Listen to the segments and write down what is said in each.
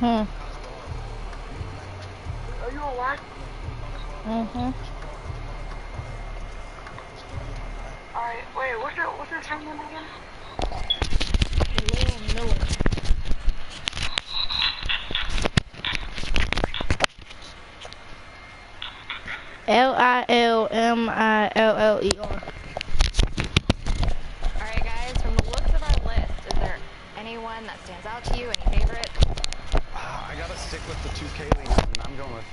Are you on live? Alright, wait, what's your time name again? Miller. Lilmiller. Alright guys, from the looks of our list, is there anyone that stands out to you? Any favorite? I gotta stick with the 2K league, and I'm going with,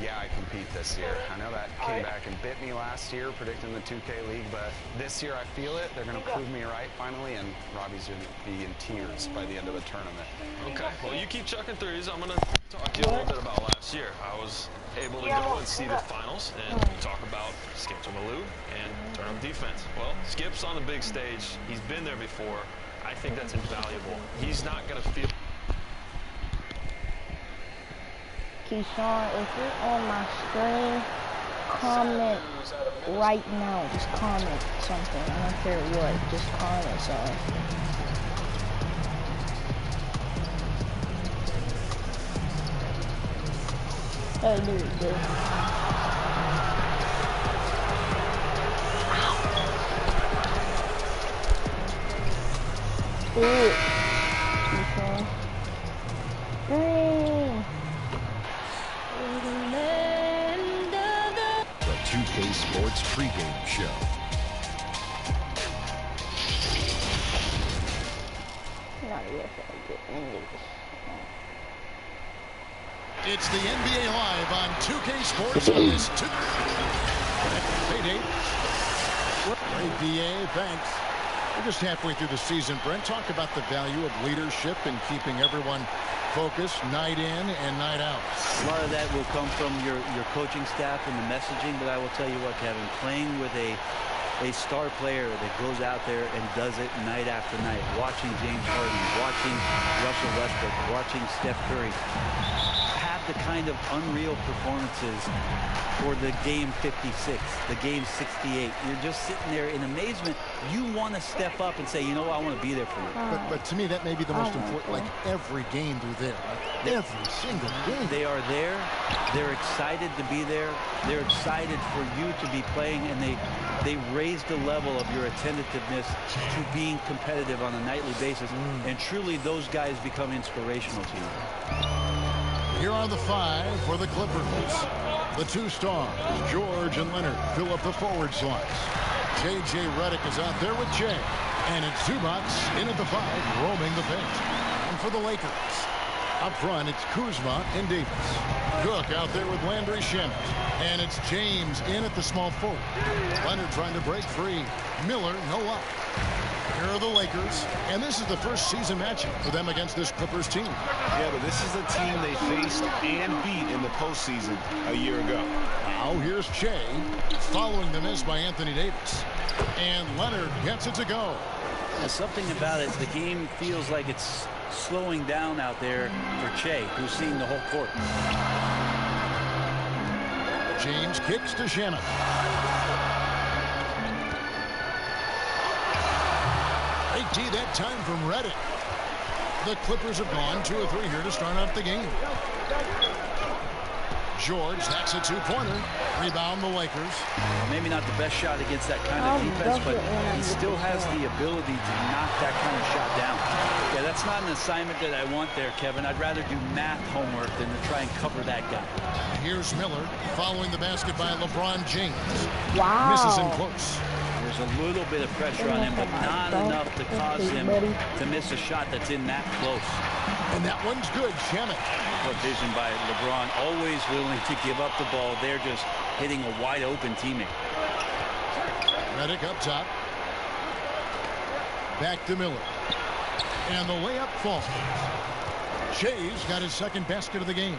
yeah, I compete this year. I know that came back and bit me last year, predicting the 2K league, but this year I feel it. They're gonna prove me right finally, and Robbie's gonna be in tears by the end of the tournament. Okay, well you keep chucking threes. I'm gonna talk to you a little bit about last year. I was able to go and see the finals and talk about Skip Malou and turn on defense. Well, Skip's on the big stage. He's been there before. I think that's invaluable. He's not gonna feel. Keyshawn, if you're on my screen, comment right now. Just comment something. I don't care what. Just comment something. Hey, dude. Ooh. Keyshawn. The 2K Sports pregame show. It's the NBA Live on 2K Sports on this payday. APA, thanks. We're just halfway through the season, Brent. Talk about the value of leadership and keeping everyone focused night in and night out. A lot of that will come from your coaching staff and the messaging, but I will tell you what, Kevin, playing with a star player that goes out there and does it night after night, watching James Harden, watching Russell Westbrook, watching Steph Curry have the kind of unreal performances for the game 56, the game 68. You're just sitting there in amazement. You want to step up and say, you know what, I want to be there for you. But to me, that may be the most important. Like every game they're there. Like every single game. They are there. They're excited to be there. They're excited for you to be playing, and they raise the level of your attentiveness to being competitive on a nightly basis. And truly, those guys become inspirational to you. Here are the five for the Clippers. The two stars, George and Leonard, fill up the forward slots. J.J. Redick is out there with Jay. And it's Zubac in at the five, roaming the paint. And for the Lakers, up front, it's Kuzma and Davis. Cook out there with Landry Shamet. And it's James in at the small forward. Leonard trying to break free. Miller, no luck. Here are the Lakers, and this is the first season matchup for them against this Clippers team. Yeah, but this is the team they faced and beat in the postseason a year ago. Now here's Shea, following the miss by Anthony Davis. And Leonard gets it to go. There's something about it. The game feels like it's slowing down out there for Shea, who's seeing the whole court. James kicks to Shannon. Big D that time from Reddick. The Clippers have gone 2 of 3 here to start out the game. George hacks a two-pointer. Rebound the Lakers. Maybe not the best shot against that kind of defense, but he still has the ability to knock that kind of shot down. Yeah, that's not an assignment that I want there, Kevin. I'd rather do math homework than to try and cover that guy. Here's Miller following the basket by LeBron James. Wow. Misses in close. There's a little bit of pressure on him, but not enough to cause him to miss a shot that's in that close. And that one's good. Shannon. What vision by LeBron, always willing to give up the ball. They're just hitting a wide open teammate. Reddick up top. Back to Miller. And the layup falls. Shea's got his second basket of the game.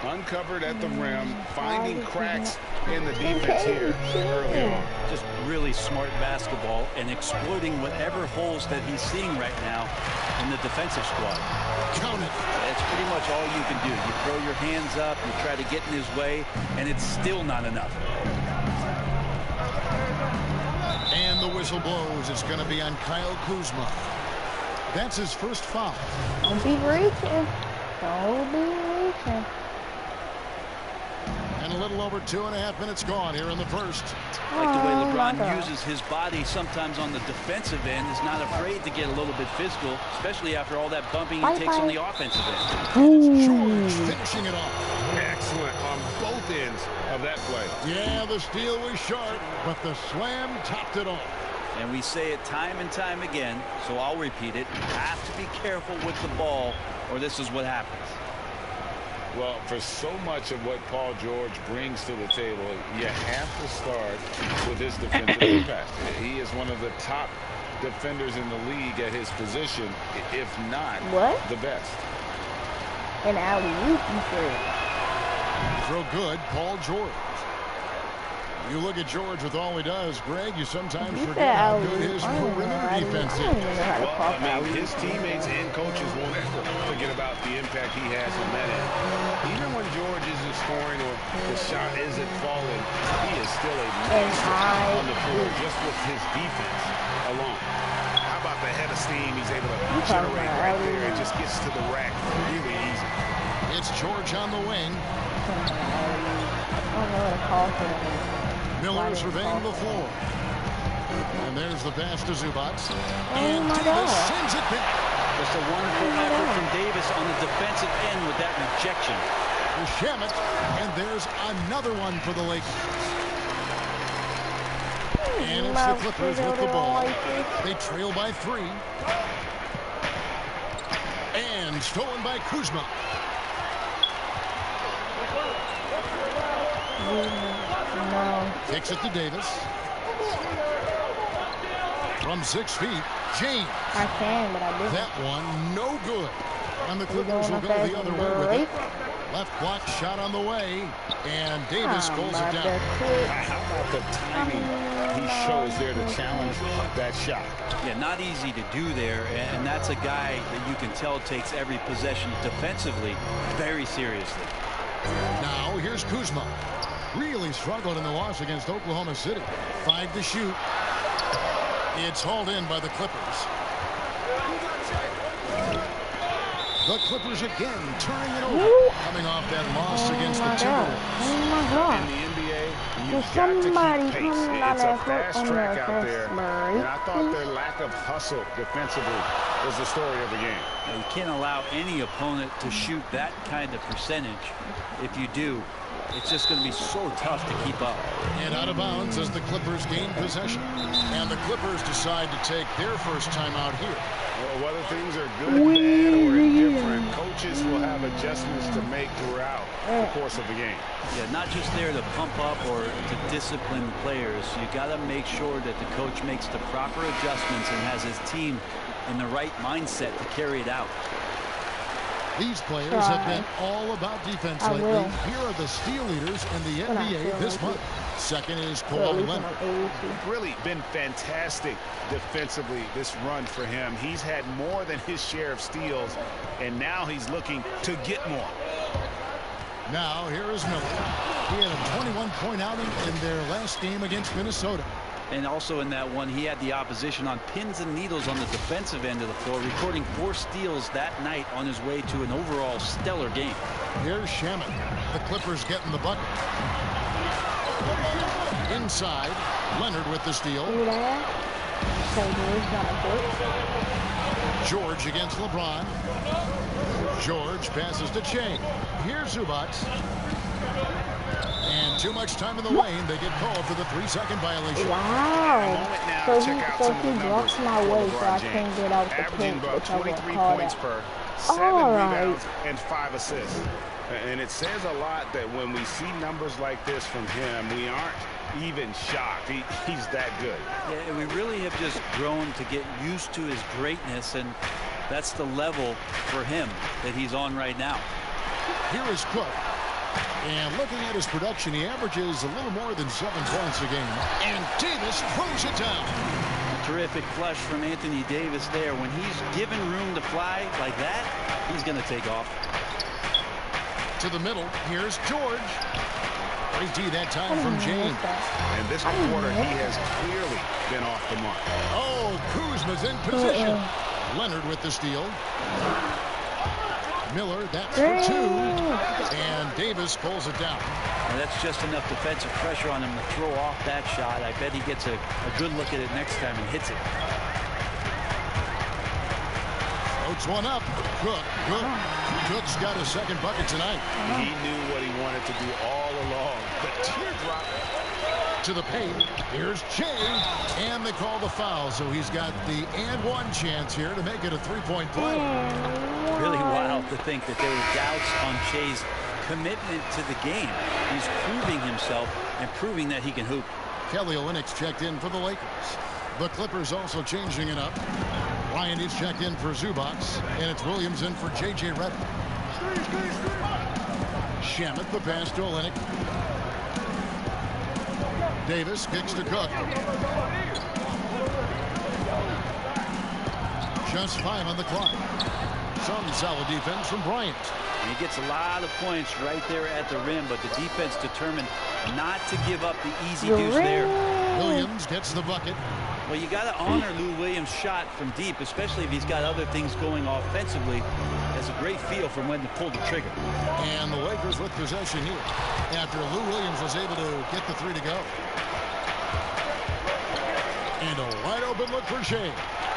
Uncovered at the rim, finding cracks in the defense here early on. Just really smart basketball and exploiting whatever holes that he's seeing right now in the defensive squad. Count it. That's pretty much all you can do. You throw your hands up, you try to get in his way, and it's still not enough. And the whistle blows. It's going to be on Kyle Kuzma. That's his first foul. Don't be reaching. Don't be reaching. And a little over 2.5 minutes gone here in the first. I like the way LeBron uses his body sometimes on the defensive end. Is not afraid to get a little bit physical, especially after all that bumping he takes on the offensive end. George finishing it off. Excellent on both ends of that play. Yeah, the steal was sharp, but the slam topped it off. And we say it time and time again, so I'll repeat it. You have to be careful with the ball, or this is what happens. Well, for so much of what Paul George brings to the table, you have to start with his defensive capacity. He is one of the top defenders in the league at his position, if not the best. An alley-oop, you said. Throw good, Paul George. You look at George with all he does, Greg, you sometimes forget how good his perimeter defense is. Well, I mean, his teammates and coaches won't ever forget about the impact he has in that end. Even when George isn't scoring or the shot isn't falling, he is still a monster on the floor just with his defense alone. How about the head of steam he's able to generate right there and just gets to the rack really easy. It's George on the wing. I don't know what to call for him. Miller surveying the floor. And there's the pass to Zubac. And my Davis God. sends it back. Just a wonderful effort from Davis on the defensive end with that rejection. For Shamet, and there's another one for the Lakers. And it's the Clippers with the ball. They trail by 3. And stolen by Kuzma. No. Kicks it to Davis. From 6 feet, James. I can, but I didn't. That one, no good. And the Clippers will go the other way with it. Left block shot on the way. And Davis goes it down. How about the timing he shows there to challenge that shot? Yeah, not easy to do there, and that's a guy that you can tell takes every possession defensively very seriously. Now here's Kuzma. Really struggled in the loss against Oklahoma City. 5 to shoot. It's hauled in by the Clippers. The Clippers again turning it over. Coming off that loss against the Timberwolves. Oh my God. In the NBA, you've There's got to somebody keep pace. coming out It's a of that fast on track the out there. first And I thought their lack of hustle defensively was the story of the game. You can't allow any opponent to shoot that kind of percentage. If you do, it's just going to be so tough to keep up. And out of bounds as the Clippers gain possession. And the Clippers decide to take their first time out here. Well, whether things are good, bad, or indifferent, coaches will have a adjustments to make throughout the course of the game. Yeah, not just there to pump up or to discipline players. You got to make sure that the coach makes the proper adjustments and has his team in the right mindset to carry it out. These players have been all about defense lately. Here are the steal leaders in the NBA this month. Second is Kawhi Leonard. Really been fantastic defensively this run for him. He's had more than his share of steals, and now he's looking to get more. Now here is Miller. He had a 21-point outing in their last game against Minnesota. And also in that one, he had the opposition on pins and needles on the defensive end of the floor, recording 4 steals that night on his way to an overall stellar game. Here's Shaman. The Clippers getting the bucket. Inside, Leonard with the steal. George against LeBron. George passes to Shea. Here's Zubac. And too much time in the lane. They get called for the 3-second violation. Wow. So he blocks my way so I can't get out the Averaging paint, about which I will 23 call points that. per 7 rebounds and 5 assists. And it says a lot that when we see numbers like this from him, we aren't even shocked. He's that good. Yeah, we really have just grown to get used to his greatness, and that's the level for him that he's on right now. Here is Cook. And looking at his production, he averages a little more than 7 points a game. And Davis throws it down. Terrific flush from Anthony Davis there. When he's given room to fly like that, he's going to take off. To the middle, here's George. Great D that time from James. And this quarter, he has clearly been off the mark. Oh, Kuzma's in position. Leonard with the steal. Miller, that's for 2. And Davis pulls it down. And that's just enough defensive pressure on him to throw off that shot. I bet he gets a good look at it next time and hits it. Floats one up. Cook. Cook's got a second bucket tonight. He knew what he wanted to do all along. The teardrop. To the paint. Here's Shea. And they call the foul. So he's got the and one chance here to make it a 3-point play. Really wild to think that there were doubts on Shea's commitment to the game. He's proving himself and proving that he can hoop. Kelly Olynyk's checked in for the Lakers. The Clippers also changing it up. Ryan is checked in for Zubac. And it's Williams in for J.J. Redick. Shamet, the pass to Olynyk. Davis kicks to Cook. Just 5 on the clock. Some solid defense from Bryant. And he gets a lot of points right there at the rim, but the defense determined not to give up the easy deuce there. Williams gets the bucket. Well, you got to honor Lou Williams' shot from deep, especially if he's got other things going offensively. Has a great feel for when to pull the trigger. And the Lakers with possession here after Lou Williams was able to get the 3 to go. And a wide open look for Shea.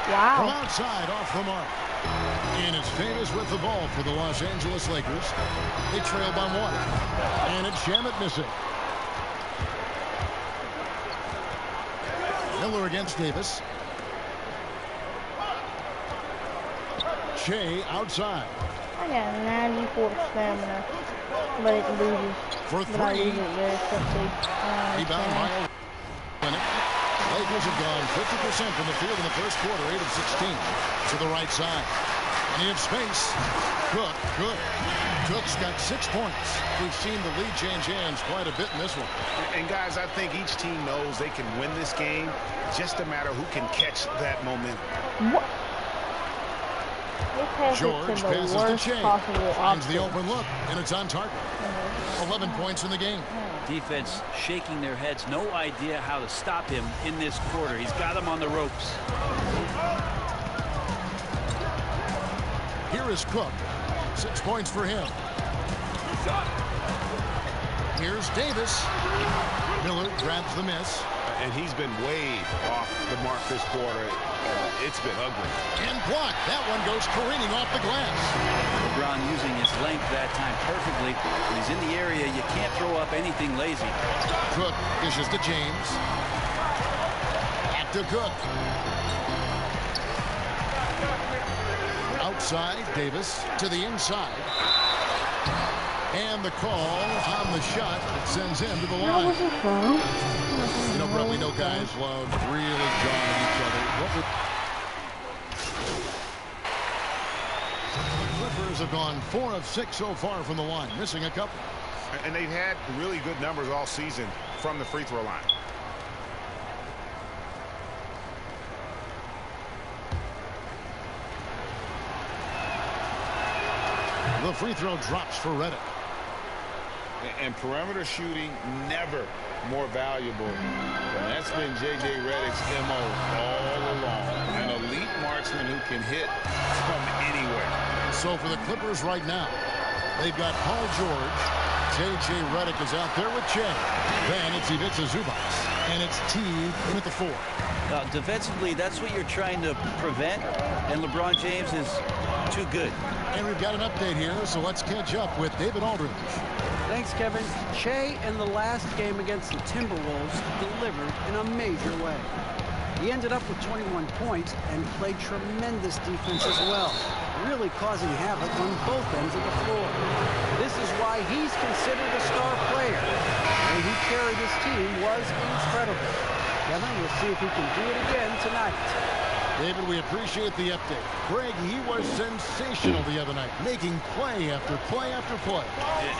Wow. From outside, off the mark. And it's famous with the ball for the Los Angeles Lakers. They trail by 1. And it's Shamet missing. Miller against Davis. Shea outside. I got 94 stamina, but it loses. For 3. But I lose it very quickly. Rebound by Olynyk. Lakers have gone 50% from the field in the first quarter, 8 of 16. To the right side. And he has space. Cook, good. Cook's got 6 points. We've seen the lead change hands quite a bit in this one. And guys, I think each team knows they can win this game. Just a matter who can catch that momentum. What? George passes to Shea. Finds the open look, and it's on target. 11 points in the game. Defense shaking their heads. No idea how to stop him in this quarter. He's got him on the ropes. Here is Cook. 6 points for him. Here's Davis. Miller grabs the miss. And he's been way off the mark this quarter. It's been ugly. And blocked. That one goes careening off the glass. LeBron using his length that time perfectly. When he's in the area, you can't throw up anything lazy. Cook dishes to James. Back to Cook. Outside, Davis to the inside. And the call on the shot that sends him to the That line. wasn't foul. You know, Brett, we know guys love really jawing at each other. The Clippers have gone 4 of 6 so far from the line, missing a couple. And they've had really good numbers all season from the free throw line. The free throw drops for Redick. And perimeter shooting never more valuable. And that's been J.J. Redick's MO all along. An elite marksman who can hit from anywhere. So for the Clippers right now, they've got Paul George. J.J. Redick is out there with Jay. Then it's Ivica Zubac. And it's Teague in at the 4. Defensively, that's what you're trying to prevent. And LeBron James is too good. And we've got an update here, so let's catch up with David Aldridge. Thanks, Kevin. Shea in the last game against the Timberwolves delivered in a major way. He ended up with 21 points and played tremendous defense as well, really causing havoc on both ends of the floor. This is why he's considered a star player. The way he carried his team was incredible. Kevin, we'll see if he can do it again tonight. David, we appreciate the update. Greg, he was sensational the other night, making play after play after play.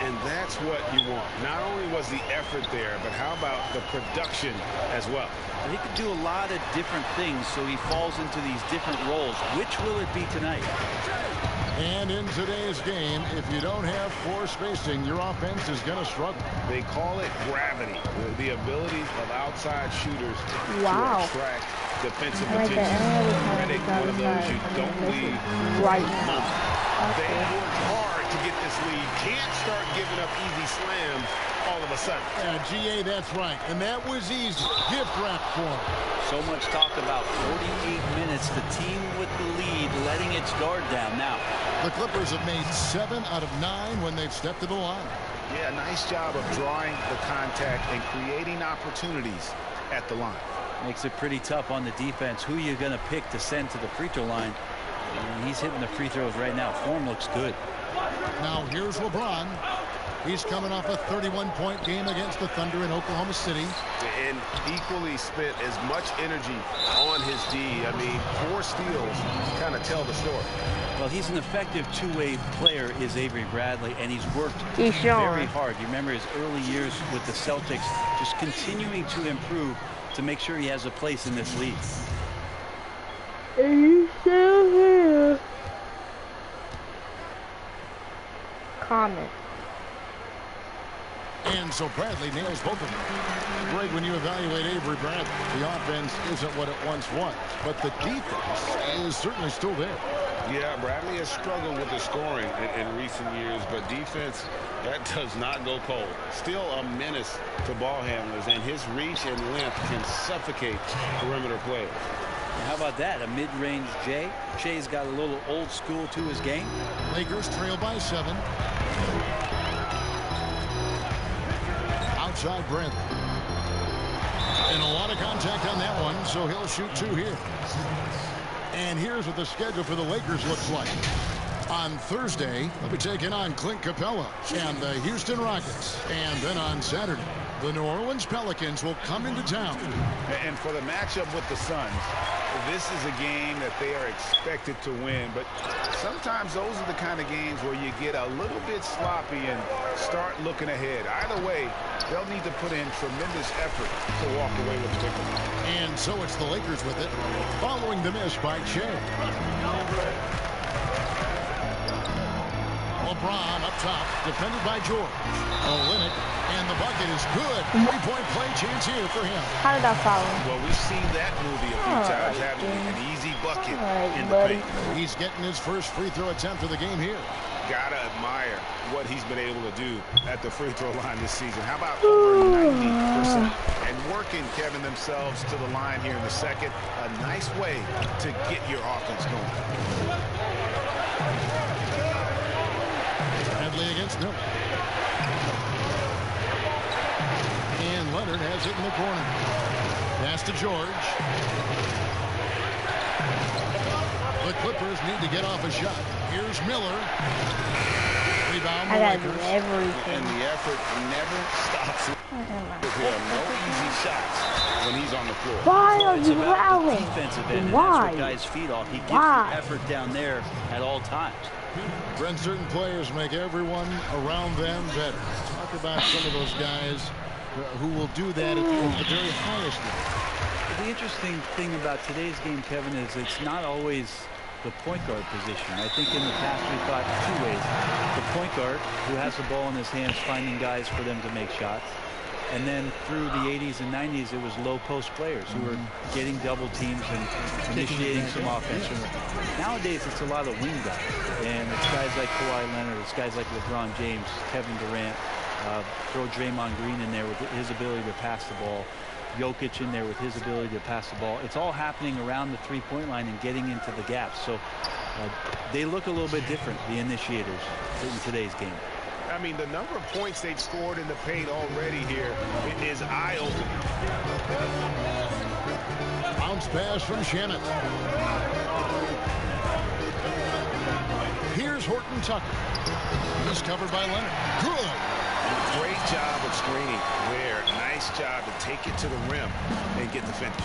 And that's what you want. Not only was the effort there, but how about the production as well? He could do a lot of different things, so he falls into these different roles. Which will it be tonight? And in today's game, if you don't have floor spacing, your offense is going to struggle. They call it gravity, the ability of outside shooters to attract defensive attention. Redick, one of those you don't leave right now. They worked hard to get this lead. Can't start giving up easy slams all of a sudden. Yeah, GA, that's right. And that was easy. Gift wrap for him. So much talk about 48 minutes. The team with the lead letting its guard down. Now, the Clippers have made 7 out of 9 when they've stepped to the line. Yeah, nice job of drawing the contact and creating opportunities at the line. Makes it pretty tough on the defense. Who are you going to pick to send to the free throw line? And he's hitting the free throws right now. Form looks good. Now here's LeBron. He's coming off a 31-point game against the Thunder in Oklahoma City. And equally spent as much energy on his D. I mean, 4 steals kind of tell the story. Well, he's an effective two-way player, is Avery Bradley, and he's worked very hard. You remember his early years with the Celtics, just continuing to improve to make sure he has a place in this league. Are you still here? Comment. And so Bradley nails both of them. Greg, when you evaluate Avery Bradley, the offense isn't what it once was, but the defense is certainly still there. Yeah, Bradley has struggled with the scoring in recent years, but defense, that does not go cold. Still a menace to ball handlers, and his reach and length can suffocate perimeter players. How about that? A mid-range Jay. Shay's got a little old school to his game. Lakers trail by 7. Outside Bradley. And a lot of contact on that one, so he'll shoot 2 here. And here's what the schedule for the Lakers looks like. On Thursday, they'll be taking on Clint Capella and the Houston Rockets. And then on Saturday, the New Orleans Pelicans will come into town. And for the matchup with the Suns, this is a game that they are expected to win. But sometimes those are the kind of games where you get a little bit sloppy and start looking ahead. Either way, they'll need to put in tremendous effort to walk away with the victory. And so it's the Lakers with it, following the miss by Shea. LeBron up top, defended by George. Olynyk, and the bucket is good. 3-point play chance here for him. How did I follow him? Well, we've seen that movie a few times, haven't we? An easy bucket in the paint. He's getting his first free throw attempt of the game here. Gotta admire what he's been able to do at the free throw line this season. How about over 90%? And working, Kevin, themselves to the line here in the second. A nice way to get your offense going. Bradley against Miller. And Leonard has it in the corner. Pass to George. The Clippers need to get off a shot. Here's Miller. Rebound I the got Lakers. everything. And the effort never stops with him. No easy shots when he's on the floor. Why are It's you about the howling? defensive end, and that's Why? what guys feed off. He gives Why? the effort down there at all times. When certain players make everyone around them better. Talk about some of those guys who will do that at the very highest level. The interesting thing about today's game, Kevin, is it's not always the point guard position. I think in the past we thought two ways. The point guard, who has the ball in his hands, finding guys for them to make shots. And then through the 80s and 90s, it was low post players who were getting double teams and initiating some offense. Nowadays, it's a lot of wing guys. And it's guys like Kawhi Leonard, it's guys like LeBron James, Kevin Durant. Throw Draymond Green in there with his ability to pass the ball. Jokic in there with his ability to pass the ball. It's all happening around the three-point line and getting into the gaps. So they look a little bit different, the initiators, in today's game. I mean, the number of points they've scored in the paint already here is eye-opening. Bounce pass from Shannon. Here's Horton Tucker. He's covered by Leonard. Good. Great job of screening there. Nice job to take it to the rim and get the finish.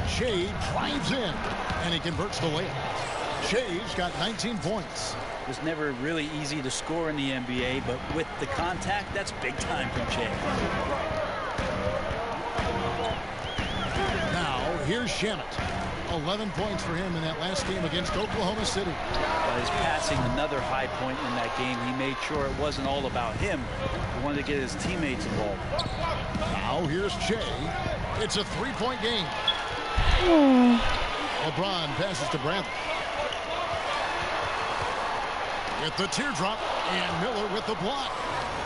Shea drives in, and he converts the layup. Shea's got 19 points. It's never really easy to score in the NBA, but with the contact, that's big time from Shea. Now, here's Shamet. 11 points for him in that last game against Oklahoma City. He's passing another high point in that game. He made sure it wasn't all about him. He wanted to get his teammates involved. Now here's Shea. It's a three-point game. LeBron passes to Bradley. With the teardrop, and Miller with the block.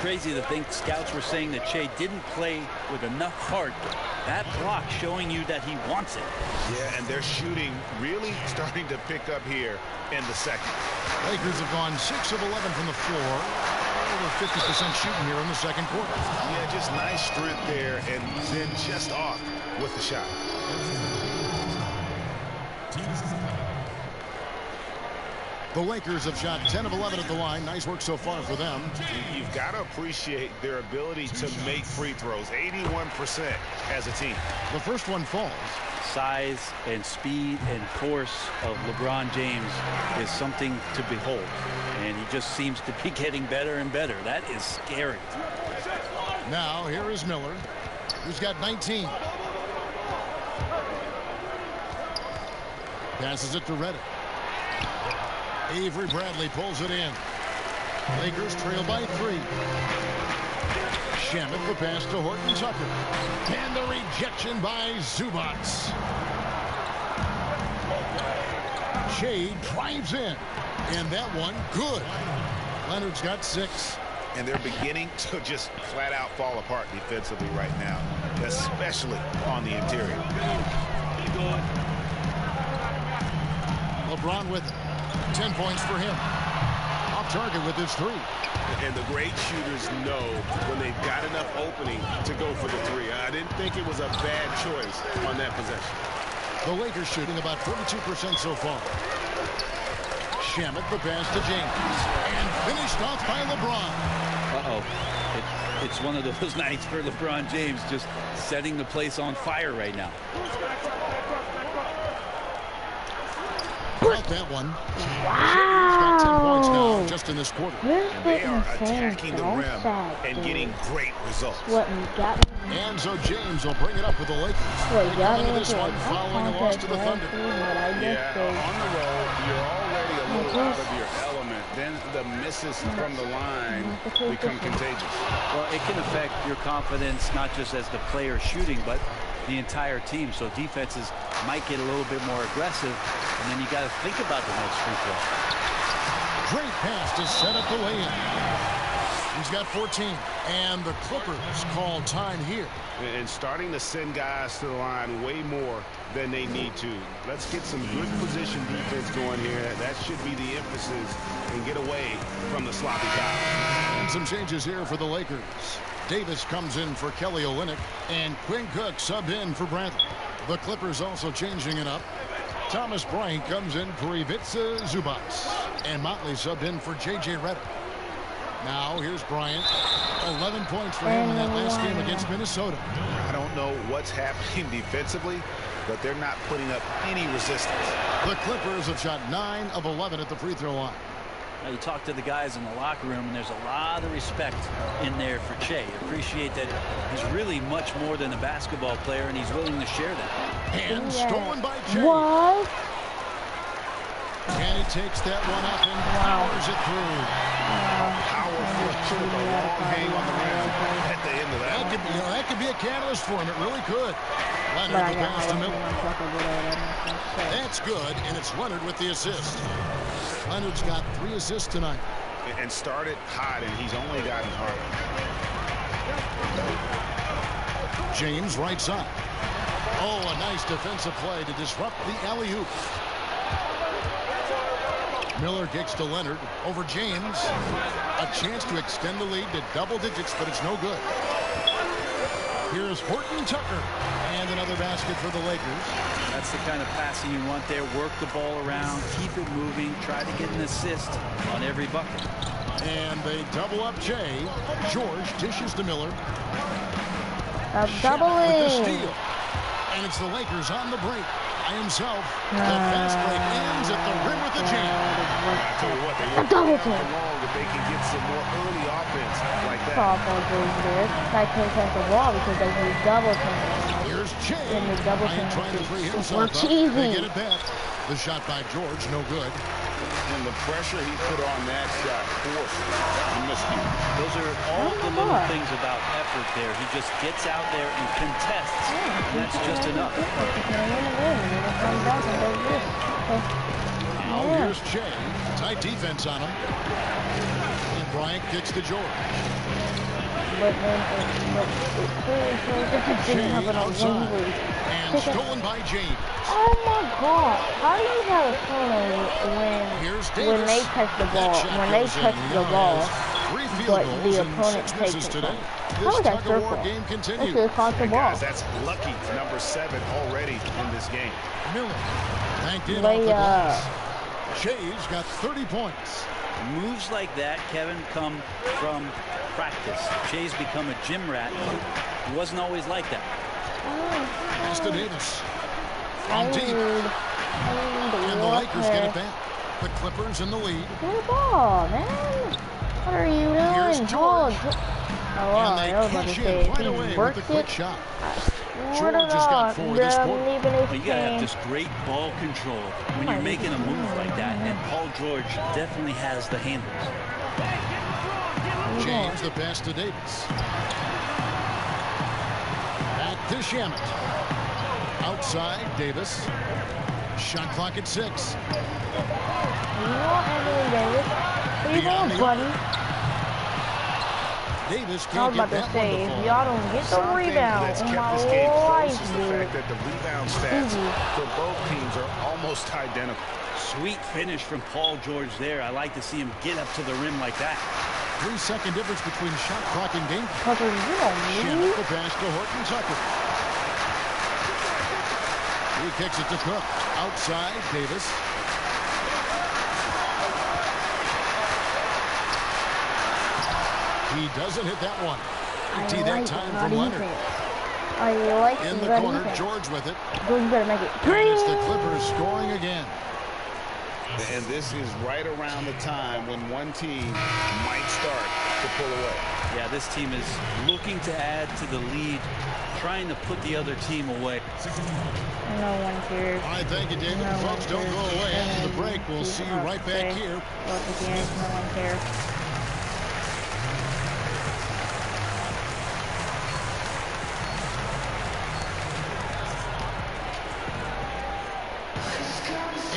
Crazy to think scouts were saying that Shea didn't play with enough heart. That block showing you that he wants it. Yeah, and their shooting really starting to pick up here in the second. Lakers have gone 6 of 11 from the floor. Over 50% shooting here in the second quarter. Yeah, just nice strength there, and then just off with the shot. The Lakers have shot 10 of 11 at the line. Nice work so far for them. You've got to appreciate their ability to make free throws. 81% as a team. The first one falls. Size and speed and force of LeBron James is something to behold. And he just seems to be getting better and better. That is scary. Now here is Miller, who's got 19. Passes it to Reddick. Avery Bradley pulls it in. Lakers trail by 3. Shamet the pass to Horton Tucker. And the rejection by Zubac. Shea drives in. And that one, good. Leonard's got 6. And they're beginning to just flat out fall apart defensively right now, especially on the interior. LeBron with 10 points for him. Off target with his 3. And the great shooters know when they've got enough opening to go for the 3. I didn't think it was a bad choice on that possession. The Lakers shooting about 42% so far. Shamet the pass to James. And finished off by LeBron. Uh-oh. It's one of those nights for LeBron James, just setting the place on fire right now. Got that one. Wow. He's got 10 points now just in this quarter. And they are attacking the rim and getting great results. What you got me? And so James will bring it up with the Lakers. What you got Into me this into one a following a loss to the Thunder. Yeah, on the road, you're already a little out of your element. Then the misses from the line become contagious. Well, it can affect your confidence, not just as the player shooting, but the entire team. So defenses might get a little bit more aggressive, and then you got to think about the next free throw. Great pass to set up the lay-in. He's got 14. And the Clippers call time here. And starting to send guys to the line way more than they need to. Let's get some good position defense going here. That should be the emphasis, and get away from the sloppy foul. And some changes here for the Lakers. Davis comes in for Kelly Olynyk, and Quinn Cook subbed in for Bradley. The Clippers also changing it up. Thomas Bryant comes in for Ivica Zubac. And Motley subbed in for J.J. Redick. Now here's Bryant. 11 points for him in that last game against Minnesota. I don't know what's happening defensively, but they're not putting up any resistance. The Clippers have shot 9 of 11 at the free throw line. Now you talk to the guys in the locker room, and there's a lot of respect in there for Che. Appreciate that he's really much more than a basketball player, and he's willing to share that. And stolen by Che. What? And he takes that one up and powers it through. Powerful, a long game on the rim at the end of that. That could be a catalyst for him. It really could. Leonard the pass to Miller. That's good, and it's Leonard with the assist. Leonard's got 3 assists tonight. And started hot, and he's only gotten harder. James right side. Oh, a nice defensive play to disrupt the alley-oop. Miller kicks to Leonard over James. A chance to extend the lead to double digits, but it's no good. Here's Horton Tucker. And another basket for the Lakers. That's the kind of passing you want there. Work the ball around, keep it moving, try to get an assist on every bucket. And they double up Jay. George dishes to Miller. Doubling. With the steal. And it's the Lakers on the break. By himself. The fast break ends at the rim with the jam. I tell you what, they won't double how long if they can get some more early offense like that. Softball goes there. I can't catch the ball because they do double team. Here's Jay. And the double team trying to free himself works up. easy. They get it back. The shot by George, no good. And the pressure he put on that shot forced the miscue. Those are all the little things about effort there. He just gets out there and contests, and that's just enough. Now here's Jay. Tight defense on him. And Bryant kicks to George. But then it didn't happen on one week. And stolen by James. Oh my God! How do you have a penalty when they touch the ball? When they touch the ball, but the opponent takes it. How is that circle? This is caught the ball. Guys, that's lucky. Number 7 already in this game. Miller banked in off the glass. Shay's got 30 points. Moves like that, Kevin, come from practice. Shay's become a gym rat. He wasn't always like that. Pass to Davis. From deep. And the Lakers get it back. The Clippers in the lead. Good ball, man. What are you doing? Here's George. And they cash in right away with the quick shot. George has got 4 this quarter. But you gotta have this great ball control when you're making a move like that, and Paul George definitely has the handles. James the pass to Davis. Back to Shamet. Outside Davis. Shot clock at 6. You know Anthony Davis. What are you doing, buddy? Davis I can't was about get to that say, one to if fall. y'all don't get the rebound That's in kept my this game close life, is the dude. fact that the rebound stats for both teams are almost identical. Sweet finish from Paul George there. I like to see him get up to the rim like that. 3-second difference between shot clock and game. Tucker, you don't Shamet need. the pass to Horton Tucker. He kicks it to Cook. Outside Davis. He doesn't hit that one. Tee that time from Leonard. I like In the that corner, defense. George with it. George better make it. And it's the Clippers scoring again. And this is right around the time when one team might start to pull away. Yeah, this team is looking to add to the lead, trying to put the other team away. No one cares. All right, thank you, David. No Folks, one don't go cares. away after the break. We'll see you right back here. Look again, no one cares.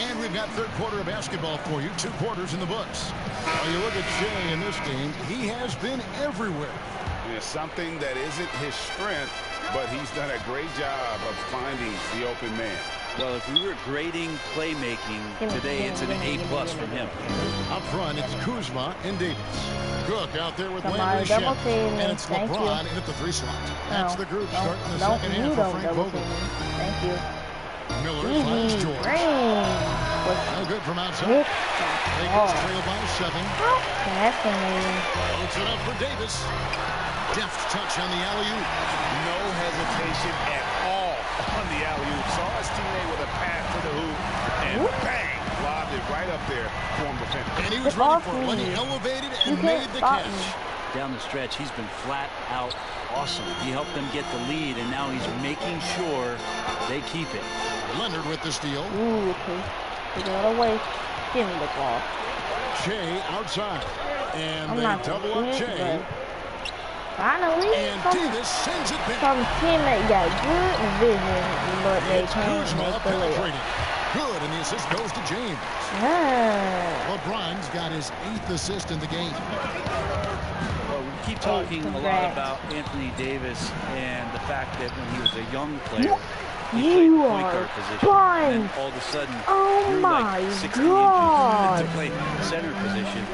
And we've got third quarter of basketball for you. 2 quarters in the books. Well, you look at Shea in this game. He has been everywhere. It's something that isn't his strength, but he's done a great job of finding the open man. Well, if we were grading playmaking today, it's an A+ from him. Up front, it's Kuzma and Davis. Cook out there with Somebody Landry double Shamet. team me. And it's Thank LeBron you. in at the 3 slot. That's the group starting the Don't second you half don't for Frank double Vogel. team me. Thank you. Miller finds George. No good from outside. Lakers trail by 7. Fascinating. Puts it up for Davis. Deft touch on the alley-oop. No hesitation at all on the alley-oop. Saw his teammate with a pass to the hoop, and bang, lobbed it right up there for him to finish. And he was ready for it when he elevated and made the catch. Down the stretch, he's been flat out awesome. He helped them get the lead, and now he's making sure they keep it. Leonard with the steal. Ooh, okay. Take it away. Give me the ball. Shea outside. And I'm they not double up Shea. Finally, And Davis sends it back. some teammate got good vision, but they can't Kuzma make the layup. penetrating. Good, and the assist goes to James. Yeah. LeBron's got his 8th assist in the game. Well, we keep talking a lot about Anthony Davis and the fact that when he was a young player, he played point guard position, and all of a sudden, grew like 60 inches to play center position.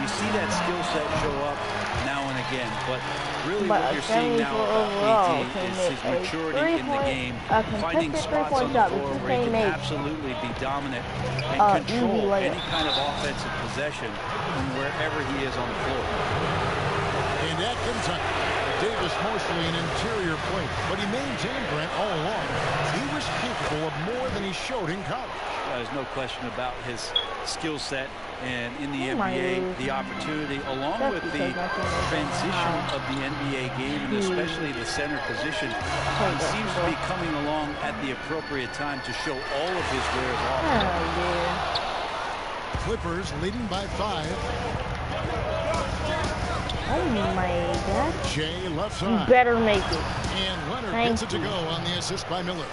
You see that skill set show up now and again, but really what you're seeing now about AD is his maturity in the game, finding spots on the floor where he can absolutely be dominant and control any kind of offensive possession from wherever he is on the floor. And at Kentucky, Davis mostly an interior player, but he maintained Brent all along. He was capable of more than he showed in college. There's no question about his skill set, and in the NBA, the opportunity, along with the transition of the NBA game, and especially the center position, he seems to be coming along at the appropriate time to show all of his wares off. Clippers leading by 5. Oh my God. Shea left side. You better make it. And Leonard gets it to go on the assist by Miller.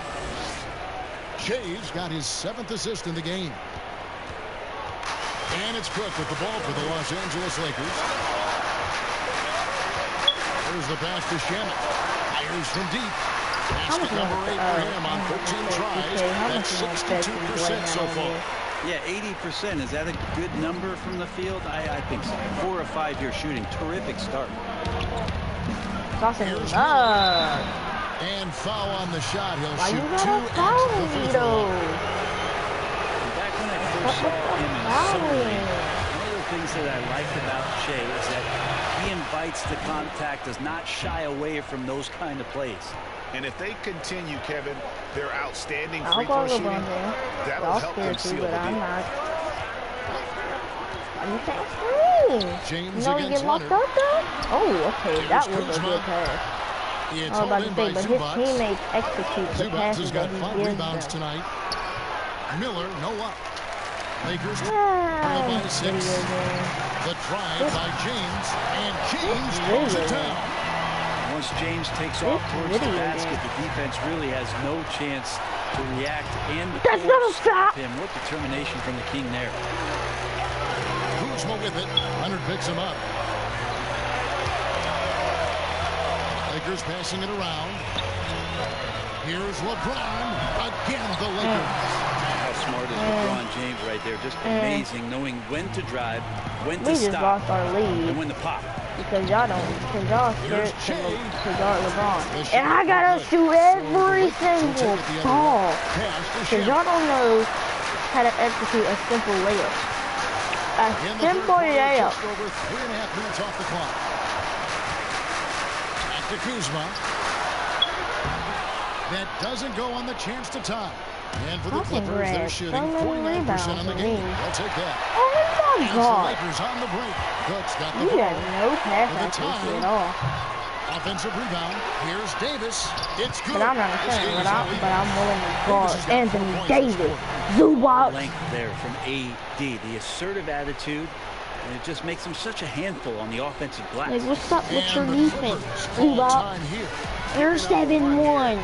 Shea's got his 7th assist in the game. And it's Cook with the ball for the Los Angeles Lakers. There's the pass to Shannon. Fires from deep. That's the number 8 for him on 13 tries. That's 62% so far. Yeah, 80%. Is that a good number from the field? I think so. 4 or 5 year shooting. Terrific start. Here's and foul on the shot. He'll shoot 2 at the free throw line. Back when I first saw him in summer league, one of the things that I liked about Shea is that he invites the contact, does not shy away from those kind of plays. And if they continue, Kevin, their outstanding free throw shooting, that'll help them seal the deal. James no, against Leonard. Oh, okay, that was a good pass. I was about to say, but his teammates execute the passes that he gives them. Tonight. Miller, no luck. Lakers trail by 6. The drive by James, and James throws it down. Once James takes off towards the basket, the defense really has no chance to react and stop him. What determination from the King there. Kuzma with it. Leonard picks him up. Lakers passing it around. Here's LeBron. Again, the Lakers. How smart is LeBron James right there. Just amazing, knowing when to drive, when to stop, just lost our lead. And when to pop. Because y'all scared to guard LeBron. And I gotta shoot every single ball. Because y'all don't know how to execute a simple layup. A simple layup. Just over 3.5 minutes off the clock. Back to Kuzma. That doesn't go on the chance to tie. And for the Clippers, they're shooting 49% on the game. I'll take that. Oh my God. The Lakers on the break. Cook's got the You ball. got no pass accuracy at all. Offensive rebound. Here's Davis. It's good. But I'm not saying but I'm willing to guard Anthony Davis. Zubac. Length there from AD. The assertive attitude. And it just makes him such a handful on the offensive glass. Like, what's up with your defense, Zubac? You're 7-1.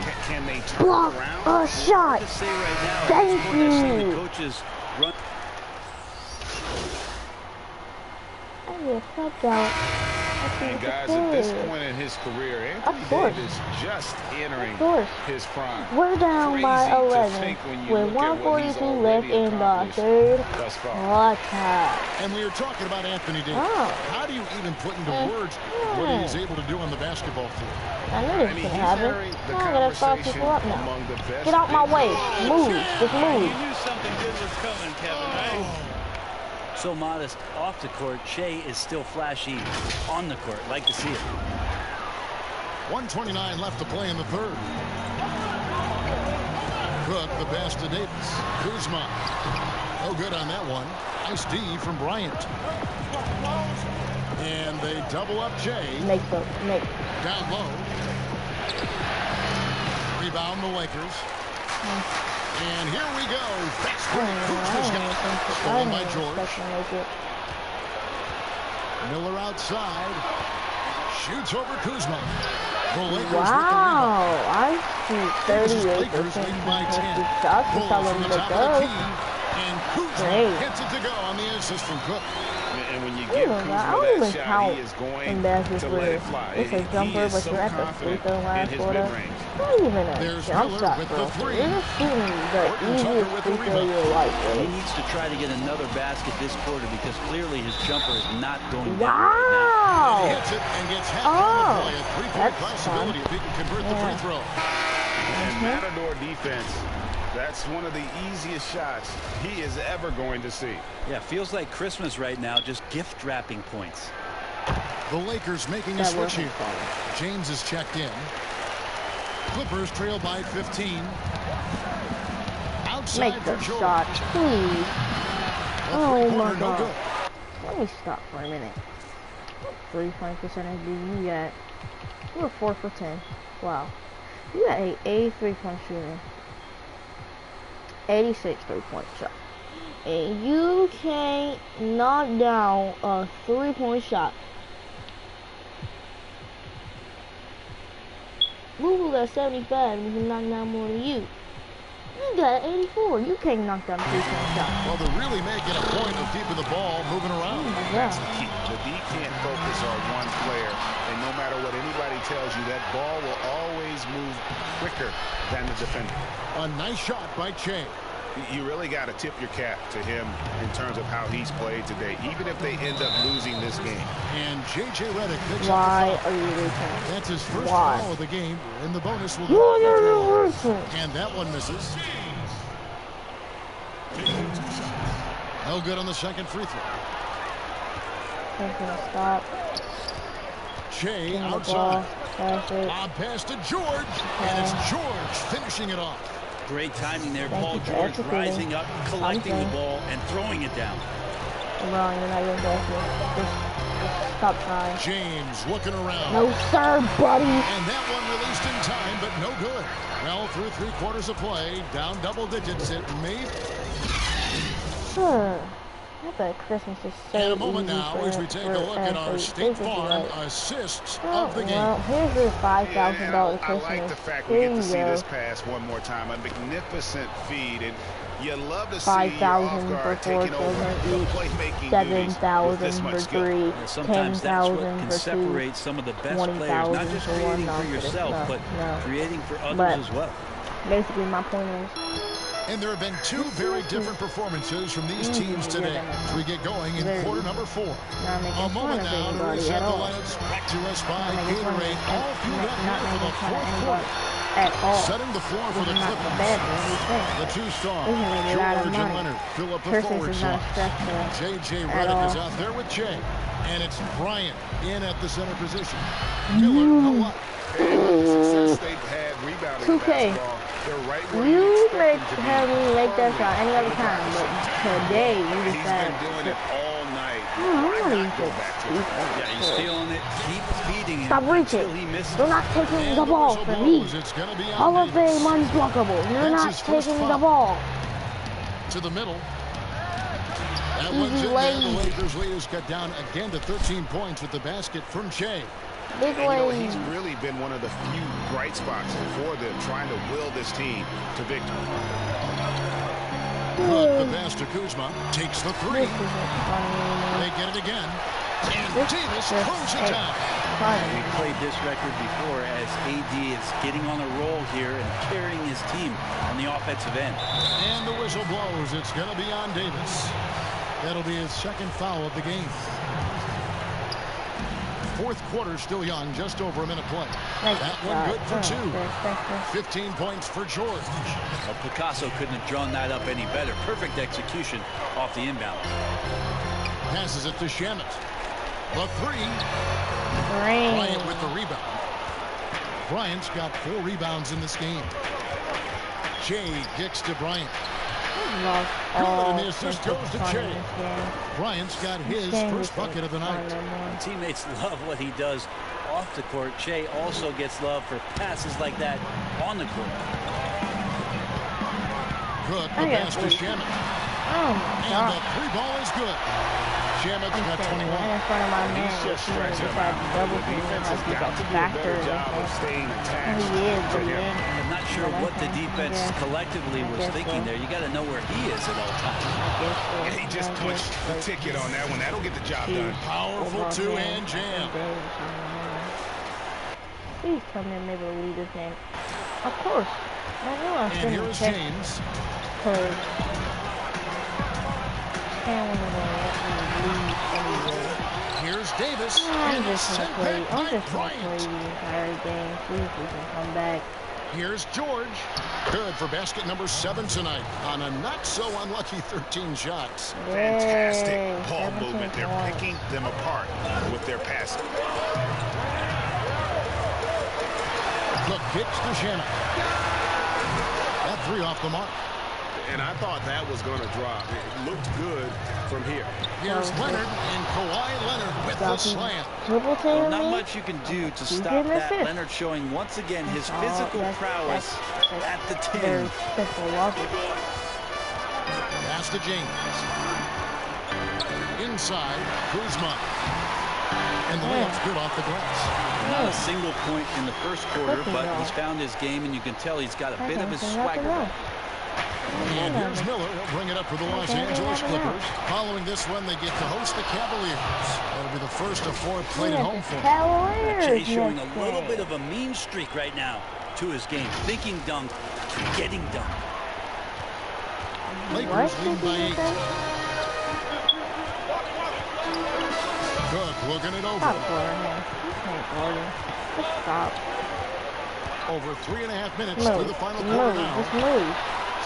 Block a shot. Thank you. Coaches run. I will fuck out. And guys, at this point in his career, Anthony Davis just entering his prime. We're down by 11 with 1:42 left in the third quarter. And we were talking about Anthony Davis. How do you even put into words what he is able to do on the basketball field? I knew this was going to happen. I'm going to start people up now. Get out my way. Move. Just move. You knew something good was coming, Kevin, right? So modest off the court. Shea is still flashy on the court. Like to see it. 1:29 left to play in the third. Cook, the pass to Davis. Kuzma. No good on that one. Nice D from Bryant. And they double up Jay. Down low. Rebound the Lakers. And here we go. Fast break. Kuzma's got it. Stolen by George. Miller outside. Shoots over Kuzma. The Lakers with the rebound. I see 38% contested shots. That's how I'm going to go. And Kuzma gets it to go on the assist from Cook. And when you give Kuzma that shot, he is going to let it fly. It's a jumper, but you're at the free throw line for it. Not even a jump shot, bro. You're just shooting the easiest free throw of your life, bro. He needs to try to get another basket this quarter because clearly his jumper is not going down right now. He hits it and gets half on the play. A three-point possibility if he can convert the free throw. And Matador defense. That's one of the easiest shots he is ever going to see. Yeah, feels like Christmas right now, just gift wrapping points. The Lakers making a switch here. James is checked in. Clippers trail by 15. Outside Make the for George. shot, please. Oh my God. Let me stop for a minute. What 3-point percentage do you get? You were 4 for 10. Wow. You got a 3-point shooter. 86 3-point shot. And you can't knock down a 3-point shot. Google got 75 and he can knock down more than you. You got 84. You can't knock down a 3-point shot. Well, they're really making a point of keeping the ball moving around. That's the key. The D can't focus on one player. And no matter what anybody tells you, that ball will always move quicker than the defender. A nice shot by Che. You really got to tip your cap to him in terms of how he's played today, even if they end up losing this game. And J.J. Redick picks Why up the are you losing? That's his first foul of the game, and the bonus will go. And that one misses. No good on the second free throw. He's gonna stop. Che outside. On pass to George, and it's George finishing it off. Great timing there. Paul George rising up, collecting the ball, and throwing it down. Wrong, you're not even just stop trying. James looking around. No, sir, buddy. And that one released in time, but no good. Well, through 3 quarters of play, down double digits it may. Sure. I bet Christmas is so In a moment easy now, as we take a look at our State Farm assists of the game. Well, here's your $5,000 Christmas. I like the fact we get to see this pass one more time. A magnificent feed, and you love to see $5,000 for 4 children each, $7,000 for 3, sometimes that's what can $10,000 for 2, separate some of the best players, not just creating for yourself, but creating for others as well. Basically, my point is. And there have been 2 very different performances from these teams today as we get going in quarter number 4. A moment now to reset the lineups brought to us by Gatorade. All fueled up here for the 4th quarter. Setting the floor for the Clippers. The 2 stars, George and Leonard, fill up the forward slot. J.J. Redick is out there with Jay. And it's Bryant in at the center position. Miller, no luck. Since they've had rebounding 2K. basketball, they're right where You have me make that shot any other time, but today you he's decided been doing it all night. Why not go back to it? Yeah, he's feeling it. Keep feeding him Stop reaching. until he misses. You're not taking the ball from me. Hall of Fame unblockable. You're not taking the ball. To the middle. That one's in there. The Lakers lead has cut down again to 13 points with the basket from Che. Big he's really been one of the few bright spots for them, trying to will this team to victory. The pass to Kuzma takes the 3. They get it again. And Davis throws it down. We played this record before as AD is getting on a roll here and carrying his team on the offensive end. And the whistle blows. It's going to be on Davis. That'll be his second foul of the game. Fourth quarter still young, just over a minute play. That one good for 2. 15 points for George. Well, Picasso couldn't have drawn that up any better. Perfect execution off the inbound. Passes it to Shamet. The 3. Bryant with the rebound. Bryant's got 4 rebounds in this game. Jay kicks to Bryant. Good, and the assist goes to Jay. Bryant's got his first bucket of the night. Teammates love what he does off the court. Jay also gets love for passes like that on the court. Good, the pass to Shamet. And the 3 ball is good. Shamet's got 21. In front of my man, He's just stretching him out. double The team defense like has he's got a to do a factor. better job of staying attached to him. I'm not sure what the defense collectively was thinking there. You got to know where he is at all times. And he just punched the ticket on that one. That'll get the job done. Powerful 2-hand jam. Please tell me I'm able to lead this game. Of course. And here is James. Here's Davis. I'm just gonna play the entire game. Please, we can come back. Here's George. Good for basket number 7 tonight on a not so unlucky 13 shots. Fantastic ball movement. They're picking them apart with their passing. Look, kicks to Shannon. That 3 off the mark. And I thought that was going to drop. It looked good from here. Here's Leonard, and Kawhi Leonard with the slam. Well, not much you can do to stop that. Leonard showing once again his physical prowess at the 10. Pass to James. Inside, Kuzma. And the layup's good off the glass. Not a single point in the first quarter, but he's found his game, and you can tell he's got a bit of his swagger. And here's Miller. He'll bring it up for the Los Angeles Clippers. Following this one, they get to host the Cavaliers. That'll be the first of 4 played at home for them. Jay's showing a little bit of a mean streak right now to his game. Thinking dunk, getting dunk. Lakers lead by 8. Cook looking it over. Stop. Over 3.5 minutes through the final quarter now. Just move.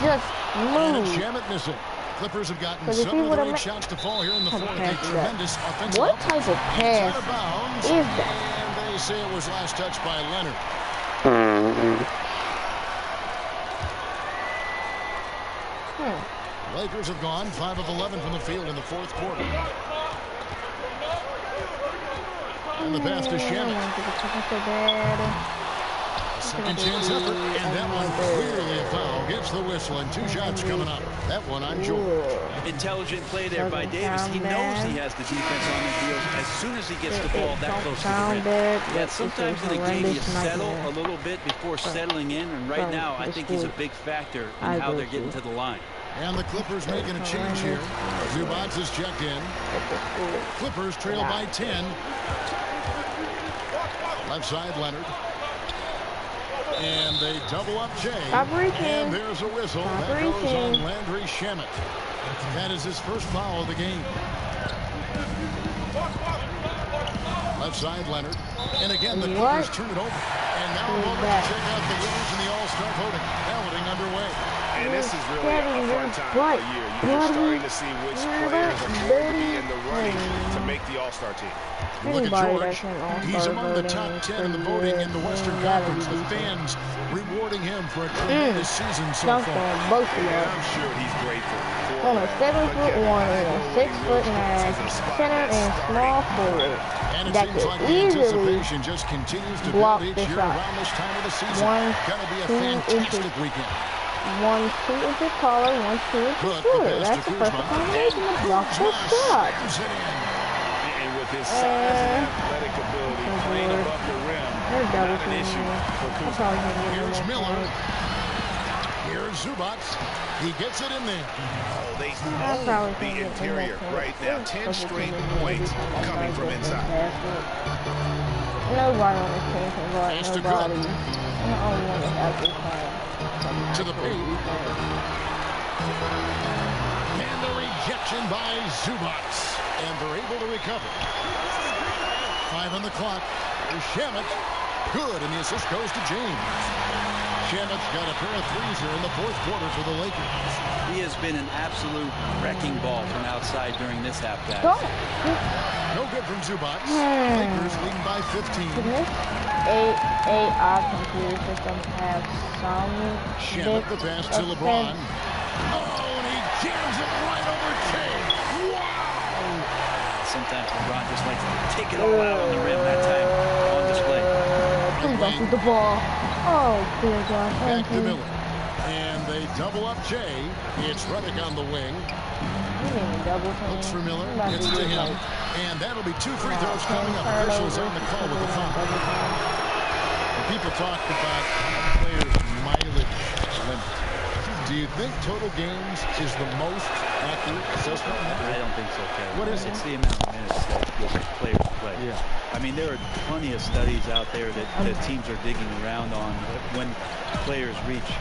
Just move. And Shamet missing. Clippers have gotten 7 of the 8 shots to fall here in the fourth. A tremendous offensive. What type of pass is that? And they say it was last touched by Leonard. Lakers have gone 5 of 11 from the field in the fourth quarter. And the pass to Shamet. Second chance effort, and that one clearly a foul. Gets the whistle, and 2 shots coming up. That one on George. Intelligent play there by Davis. He knows he has the defense on his heels as soon as he gets the ball that close to the rim. Yeah, sometimes in a game you settle a little bit before settling in, and right now I think he's a big factor in how they're getting to the line. And the Clippers making a change here. Zubats is checked in. Clippers trail by 10. Left side, Leonard. And they double up Jay. And there's a whistle. That goes on Landry Shamet. That is his first foul of the game. Left side, Leonard. And again, the Clippers turn it over. And now a moment to check out the winners in the All-Star voting. Balloting underway. And this is really a fun time of the year. You're starting to see which players are going to be in the running to make the All-Star team. Look at George. He's among the top 10 in the voting in the Western Conference. The fans rewarding him for a tremendous season so far. I'm sure he's grateful. On a 7'1" and a 6'9" center and small forward that could easily just continues to block build each this year shot. around this time of the season. Gonna be a fantastic weekend. 1, 2 inches taller, 1, 2 inches shorter. That's the perfect combination to block this shot. And with his size and athletic ability, playing above the rim, not an issue for Kuzma. Here's Miller. Here's Zubac. He gets it in there. Oh, they own the interior right now. 10 straight points coming from inside. Nobody on this team can guard nobody. I'm the only one that's actually playing. To the paint. And the rejection by Zubac. And they're able to recover. 5 on the clock. Here's Shamet. Good, and the assist goes to James. Shamet's got a pair of threes here in the fourth quarter for the Lakers. He has been an absolute wrecking ball from outside during this half, guys. No good from Zubac. Lakers leading by 15. Our computer systems have some Shamet the pass to LeBron. Oh, and he jams it right over King. Wow! Sometimes LeBron just likes to take it all out on the rim. That time on display. Please don't shoot the ball. Oh, dear God. Back to Miller. And they double up Jay. It's Redick on the wing. Looks for Miller. Gets it to him. And that'll be 2 free throws coming up. Officials on the call with the foul. People talk about players' mileage limit. Do you think total games is the most accurate assessment? I don't think so, Kevin. What is it? It's the amount of minutes that players play. Yeah. I mean, there are plenty of studies out there that teams are digging around on when players reach.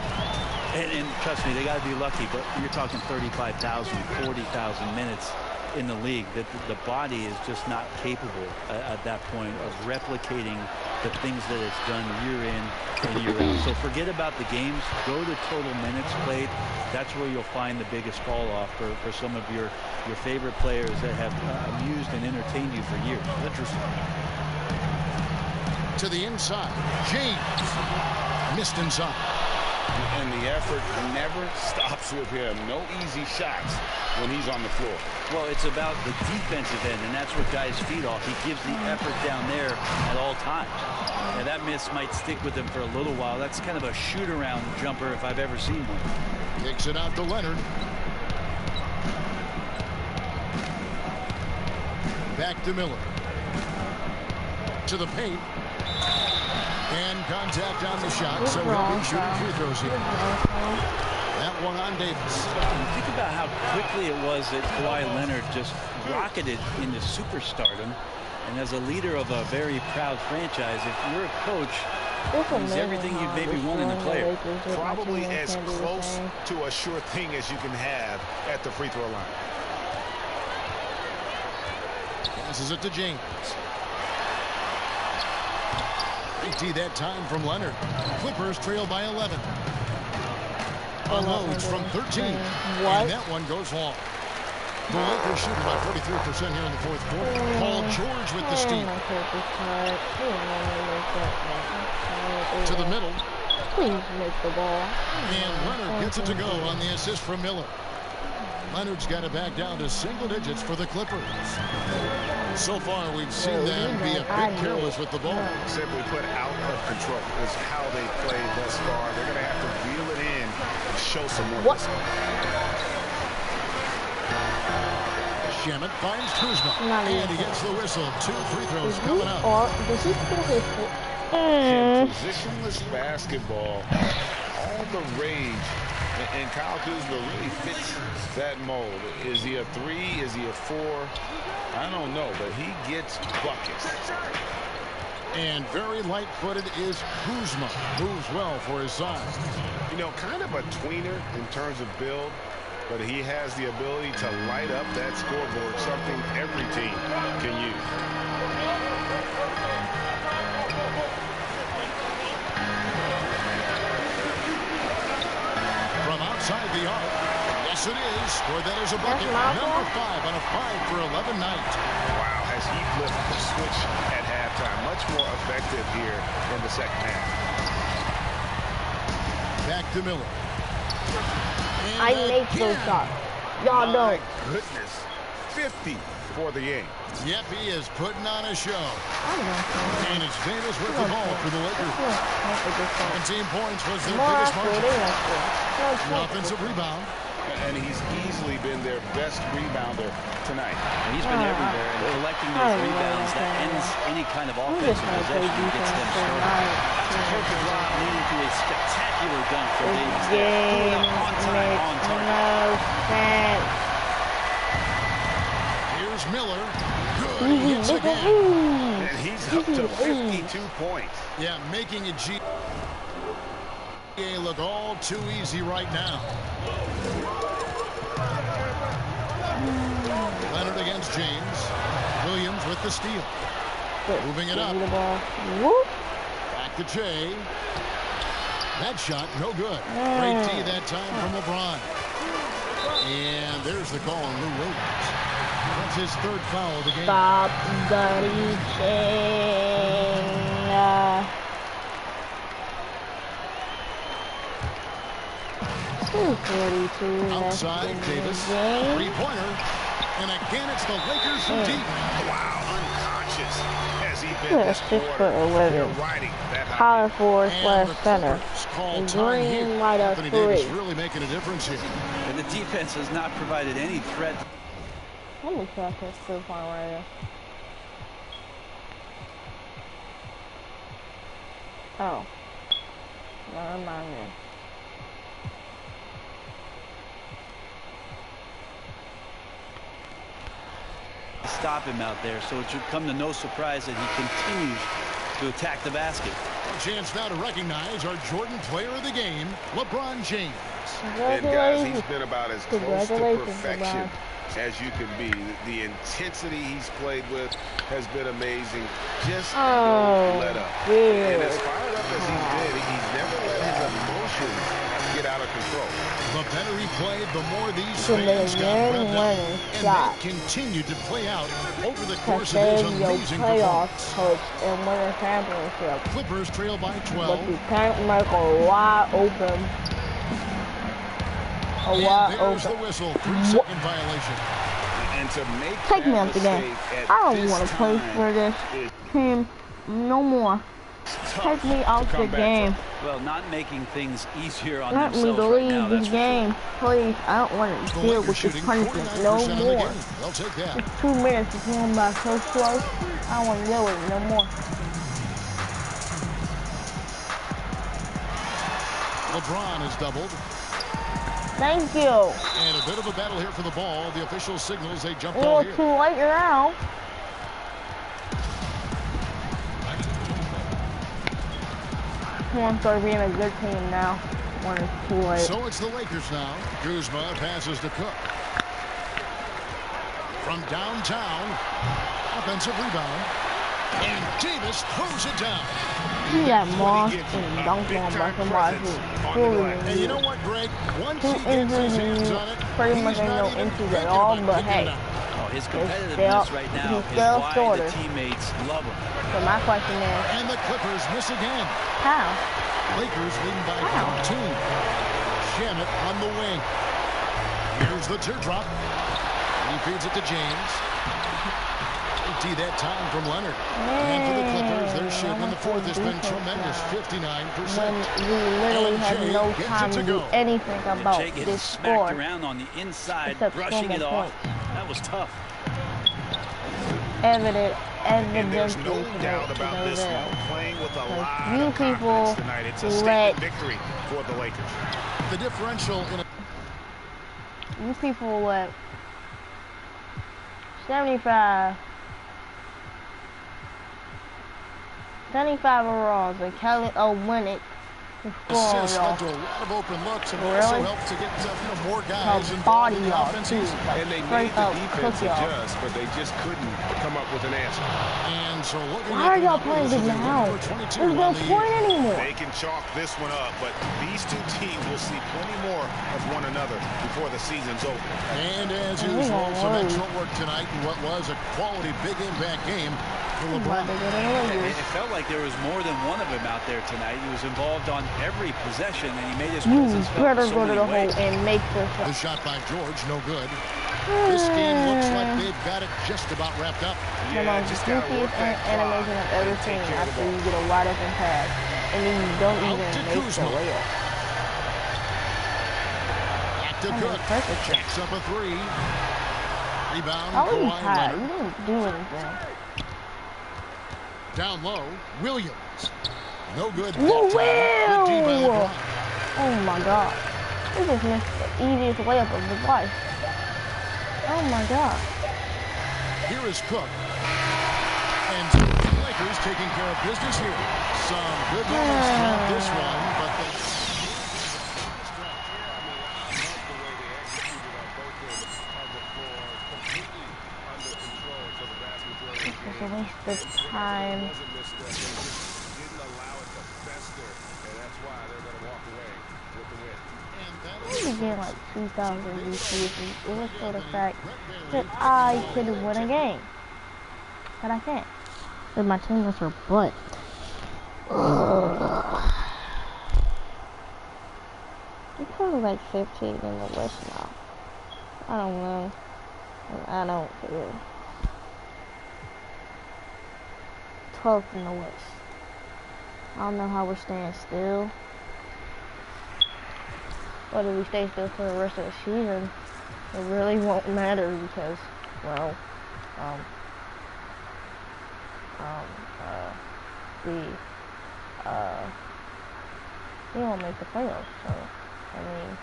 And trust me, they got to be lucky, but you're talking 35,000, 40,000 minutes in the league. That the body is just not capable at that point of replicating the things that it's done year in and year out. So forget about the games. Go to total minutes played. That's where you'll find the biggest fall off for some of your favorite players that have amused and entertained you for years. Interesting. To the inside. James missed inside. And the effort never stops with him. No easy shots when he's on the floor. Well, it's about the defensive end, and that's what guys feed off. He gives the effort down there at all times. And that miss might stick with him for a little while. That's kind of a shoot-around jumper if I've ever seen one. Kicks it out to Leonard. Back to Miller. To the paint. And contact on the shot, so he'll be shooting free throws here. That one on Davis. Think about how quickly it was that Kawhi Leonard just rocketed into superstardom. And as a leader of a very proud franchise, if you're a coach, he's everything you've maybe wanted in a player. Probably as close to a sure thing as you can have at the free throw line. Passes it to James. Empty that time from Leonard. Clippers trail by 11. Unloads from 13. And that one goes long. The Lakers shooting by 43% here in the fourth quarter. Paul George with the steal. To the middle. Please make the ball. And Leonard gets it to go on the assist from Miller. Leonard's got it back down to single digits for the Clippers. So far, we've seen them be a bit careless with the ball. Simply put, out of control is how they played thus far. They're going to have to reel it in and show some more. Shamet finds Kuzma. And he gets the whistle. 2 free throws coming up. And positionless basketball, all the rage. And Kyle Kuzma really fits that mold. Is he a 3? Is he a 4? I don't know, but he gets buckets. And very light-footed is Kuzma. Moves well for his size. You know, kind of a tweener in terms of build, but he has the ability to light up that scoreboard, something every team can use. Outside the arc. Yes, it is. Or that is a bucket. Number 5 on a 5-for-11 night. Wow, has he flipped the switch at halftime. Much more effective here in the second half. Back to Miller. I make those shots. Y'all know. My goodness. 50 for the game. Yep, he is putting on a show. And it's Davis with the ball for the Lakers. 17 points was their biggest margin. An offensive rebound. And he's easily been their best rebounder tonight. And he's been everywhere and collecting those rebounds that ends any kind of offensive possession and gets them started. That's a perfect drop leading to a spectacular dunk for Davis there. On time, on target. Here's Miller. Good. He hits again. And he's up to 52 points. Yeah, making it look all too easy right now. Leonard against James. Williams with the steal. Moving it up. Back to Jay. That shot, no good. Great D that time from LeBron. And there's the call on Lou Williams. That's his third foul of the game. Stop the reaching. Outside, Davis. Three-pointer. And again, it's the Lakers from deep. Wow, unconscious. Has he been this quarter? 6'11". Power forward / center. Green right up Anthony Davis really making a difference here. And the defense has not provided any threat. Let me check this 3-point right here. Oh. Never mind me. Stop him out there, so it should come to no surprise that he continues to attack the basket. A chance now to recognize our Jordan player of the game, LeBron James. And guys, he's been about as close to perfection as you can be. The intensity he's played with has been amazing. Just don't let up. And as fired up as he's been, he's never let his emotions get out of control. The better he played, the more these fans got revved up, and they continued to play out over the course of his amazing performance. And win a championship. Clippers trail by 12. But you can't make a wide open. There's the whistle. 3-second violation. And to make take me out the game. I don't want to play for this team no more. Take me out the game. Well, not making things easier on Let me to leave this game, please. I don't want to deal with this punishment no more. They'll take that. It's 2 minutes to come back so slow. I don't want to deal with it no more. LeBron is doubled. Thank you. And a bit of a battle here for the ball. The official signals they jump ball here. Too late now. Come on, start being a good team now. When it's too late. So it's the Lakers now. Kuzma passes to Cook. From downtown, offensive rebound. And Davis throws it down. He got lost and dunked on by somebody who and you know what, Greg? Once he gets his hands on it, pretty much ain't no inches at all, but hey. His competitiveness right now is why the teammates love him. So my question is, and the Clippers miss again. How? Lakers leading by 14. Shamit on the wing. Here's the teardrop. He feeds it to James. Empty that time from Leonard. And for the Clippers, their shooting in the fourth has been tremendous, 59%. When we literally have no time to do anything about this score. Around on the inside, brushing it off. That was tough. Evidently there's no doubt about this one. Playing with a lot you of people tonight. It's a statement victory for the Lakers. The differential in you people let 75 overalls and Kelly Olynyk assists led to a lot of open looks and also helped to get more guys involved in the offense. And they made the defense adjust, but they just couldn't come up with an answer. And so why are y'all playing good now? There's no point anymore. They can chalk this one up, but these two teams will see plenty more of one another before the season's over. And as usual, some excellent work tonight in what was a quality big impact game for LeBron. It felt like there was more than one of them out there tonight. He was involved on every possession, and he made his presence felt better so go to the hole and make the shot by George, no good. This game looks like they've got it just about wrapped up. The most goofiest animation I've ever seen after you get a wide open pass and then you don't even make the layup. Back to to Cook. Jacks up a three. Rebound, I was Kawhi tired. Leonard. You didn't do anything. Down low, Williams. No good. Whoa! Good D by LeBron. Oh my God. He just missed the easiest layup of his life. Oh my God. Here is Cook. And the Lakers taking care of business here. Some good moments throughout this one, but it's a waste of time. I would get like 2,000 BCs if it was for the fact that I could win a game. But I can't. Because my teammates are butt. It's probably like 15 in the West now. I don't know. I don't care. 12th in the West. I don't know how we're staying still. Whether we stay still for the rest of the season, it really won't matter because, well, we won't make the playoffs, so, I mean,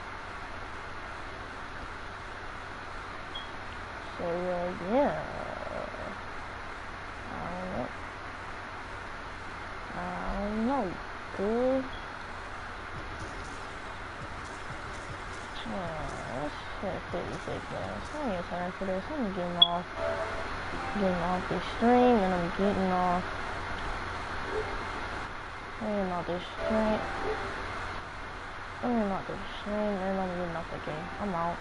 yeah, I don't know, dude. Let's hit 56 minutes. I ain't time for this. I'm getting off this stream, and I'm getting off this stream, and I'm getting off the game. I'm out.